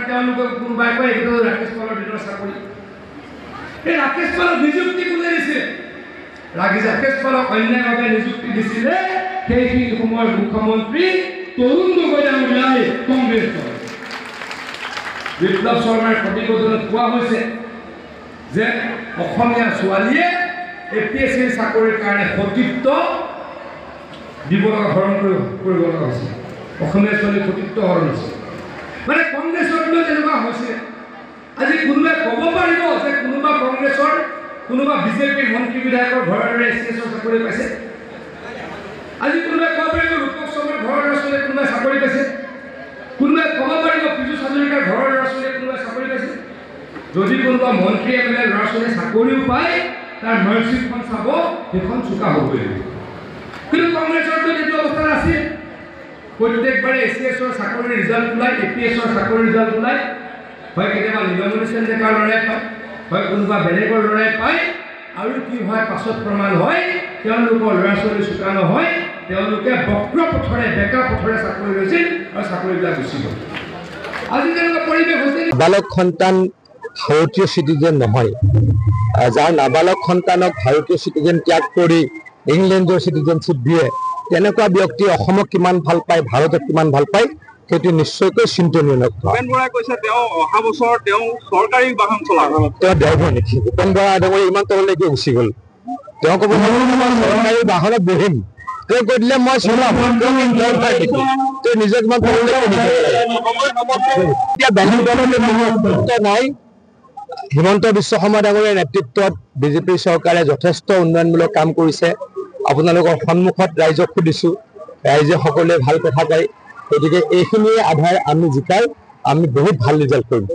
কোনোবাই কয় এইটো ৰাকেশ পালৰ দিনৰ চাকৰি। এই ৰাকেশ পালক নিযুক্তি কোনে দিছে? ৰাকেশ পালক অন্যায়ভাৱে নিযুক্তি দিছিলে সেইখিনি সময়ৰ মুখ্যমন্ত্ৰী তৰুণ গগৈ ডাঙৰীয়াই কংগ্ৰেছ দল। বিপ্লৱ শৰ্মাৰ প্ৰতিবেদনত কোৱা হৈছে যে অসমীয়া ছোৱালীয়ে APSC চাকৰিৰ কাৰণে সতীত্ব দিব লগা হৰণ কৰিব লগা হৈছে। অসমীয়া ছোৱালী সতীত্ব হৰণ হৈছে। মানে কংগ্ৰেছৰ তেনেকুৱা হৈছে। আজি কোনোবাই ক'ব পাৰিব যে কোনোবা কংগ্ৰেছৰ কোনোবা বিজেপিৰ মন্ত্ৰী বিধায়কৰ ঘৰৰ ACSৰ চাকৰি পাইছে? আজি কোনোবাই ক'ব পাৰিব ৰূপক শৰ্মাৰ ঘৰৰ ল'ৰা ছোৱালীয়ে কোনোবাই চাকৰি পাইছে? কোনোবাই ক'ব পাৰিব পীযুষ হাজৰিকাৰ ঘৰৰ ল'ৰা ছোৱালীয়ে কোনোবাই চাকৰি পাইছে? যদি কোনোবা মন্ত্ৰী MLA ল'ৰা ছোৱালীয়ে চাকৰিও পায় তাৰ মাৰ্কশ্বিটখন চাব, সেইখন চোকা হ'বই লাগিব। কিন্তু কংগ্ৰেছৰতো এইটো অৱস্থা নাছিল। প্ৰত্যেকবাৰে ACSৰ চাকৰিৰ ৰিজাল্ট ওলায়, APSৰ চাকৰিৰ ৰিজাল্ট ওলায়, হয় কেতিয়াবা নীলমণি চেণ্ডেকাৰ ল'ৰাই পায়, হয় কোনোবা বেলেগৰ ল'ৰাই পায়, আৰু কি হয় পাছত প্ৰমাণ হয় তেওঁলোকৰ ল'ৰা ছোৱালী চোকা নহয়, তেওঁলোকে বক্ৰ পথৰে বেকা পথৰে চাকৰি লৈছিল আৰু চাকৰিবিলাক গুচি গ'ল। আজি তেনেকুৱা পৰিৱেশ হৈছে। নাবালক সন্তান ভাৰতীয় চিটিজেন নহয়, যাৰ নাবালক সন্তানক ভাৰতীয় চিটিজেন ত্যাগ কৰি ইংলেণ্ডৰ চিটিজেনশ্বিপ দিয়ে, তেনেকুৱা ব্যক্তি অসমক কিমান ভাল পায়, ভাৰতক কিমান ভাল পায়, সেইটো নিশ্চয়কৈ চিন্তনীয় লক্ষ্য। ভূপেন বৰাই কৈছে তেওঁ অহা বছৰ তেওঁ চৰকাৰী বাহন চলাব। তেওঁ ড্ৰাইভাৰ নেকি? ভূপেন বৰা ডাঙৰীয়া ইমান তললৈকে গুচি গ'ল। তেওঁ ক'ব চৰকাৰী বাহনত বহিম, তেওঁ কৈ দিলে মই চলাম, তেওঁ নিজে কিমান এতিয়া বেলেগ দলৰ নাই। হিমন্ত বিশ্ব শৰ্মা ডাঙৰীয়াৰ নেতৃত্বত বিজেপি চৰকাৰে যথেষ্ট উন্নয়নমূলক কাম কৰিছে। আপোনালোকৰ সন্মুখত ৰাইজক সুধিছোঁ, ৰাইজে সকলোৱে ভাল কথা কয়। গতিকে এইখিনিয়ে আধাৰ আমি জিকাই আমি বহুত ভাল ৰিজাল্ট কৰিম।